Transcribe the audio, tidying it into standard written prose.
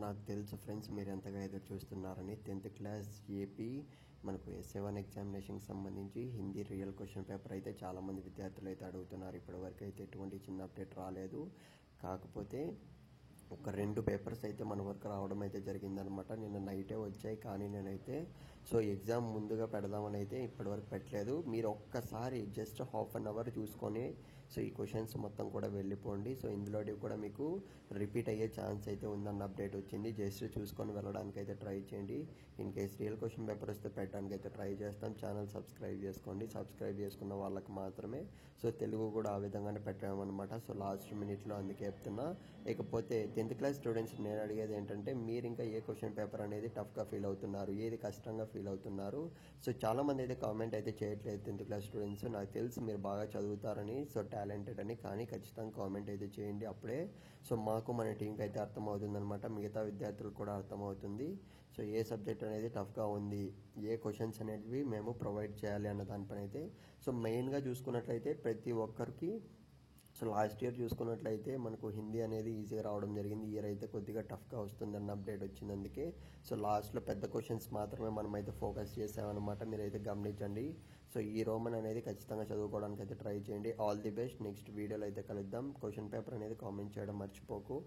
నాకు తెలుసు ఫ్రెండ్స్ మీరు ఎంతగా ఎదురు చూస్తున్నారని. 10th క్లాస్ ఏపీ మనకు ఎస్ఏ1 ఎగ్జామినేషన్కి సంబంధించి హిందీ రియల్ క్వశ్చన్ పేపర్ అయితే చాలామంది విద్యార్థులు అయితే అడుగుతున్నారు. ఇప్పటివరకు అయితే ఎటువంటి చిన్న అప్డేట్ రాలేదు. కాకపోతే ఒక 2 పేపర్స్ అయితే మన వరకు రావడం అయితే జరిగిందనమాట. నిన్న నైటే వచ్చాయి, కానీ నేనైతే ఎగ్జామ్ ముందుగా పెడదామని అయితే ఇప్పటివరకు పెట్టలేదు. మీరు ఒక్కసారి జస్ట్ హాఫ్ అన్ అవర్ చూసుకొని ఈ క్వశ్చన్స్ మొత్తం కూడా వెళ్ళిపోండి. ఇందులో కూడా మీకు రిపీట్ అయ్యే ఛాన్స్ అయితే ఉందన్న అప్డేట్ వచ్చింది. జస్ట్ చూసుకొని వెళ్ళడానికి అయితే ట్రై చేయండి. In case real question paper వస్తే పెట్టడానికి అయితే ట్రై చేస్తాం. ఛానల్ సబ్స్క్రైబ్ చేసుకోండి. సబ్స్క్రైబ్ చేసుకున్న వాళ్ళకి మాత్రమే తెలుగు కూడా ఆ విధంగానే పెట్టామన్నమాట. లాస్ట్ మినిట్లో అందుకే చెప్తున్నా. ఇకపోతే 10th క్లాస్ స్టూడెంట్స్ నేను అడిగేది ఏంటంటే, మీరు ఇంకా ఏ క్వశ్చన్ పేపర్ అనేది టఫ్గా ఫీల్ అవుతున్నారు, ఏది కష్టంగా ఫీల్ అవుతున్నారు? చాలామంది అయితే కామెంట్ అయితే చేయట్లేదు 10th క్లాస్ స్టూడెంట్స్. నాకు తెలుసు మీరు బాగా చదువుతారని, టాలెంటెడ్ అని, కానీ ఖచ్చితంగా కామెంట్ అయితే చేయండి. అప్పుడే మాకు మన టీంకి అయితే అర్థమవుతుంది అనమాట, మిగతా విద్యార్థులకు కూడా అర్థమవుతుంది. ఏ సబ్జెక్ట్ అనేది టఫ్గా ఉంది, ఏ క్వశ్చన్స్ అనేవి మేము ప్రొవైడ్ చేయాలి అన్న దానిపైన అయితే మెయిన్గా చూసుకున్నట్లయితే ప్రతి ఒక్కరికి లాస్ట్ ఇయర్ చూసుకున్నట్లయితే మనకు హిందీ అనేది ఈజీగా రావడం జరిగింది. ఇయర్ అయితే కొద్దిగా టఫ్గా వస్తుందన్న అప్డేట్ వచ్చింది. అందుకే లాస్ట్లో పెద్ద క్వశ్చన్స్ మాత్రమే మనమైతే ఫోకస్ చేసామన్నమాట. మీరైతే గమనించండి. ఈ రోమన్ అనేది ఖచ్చితంగా చదువుకోవడానికి అయితే ట్రై చేయండి. All the best. నెక్స్ట్ వీడియోలో అయితే కలుద్దాం. క్వశ్చన్ పేపర్ అనేది కామెంట్ చేయడం మర్చిపోకు.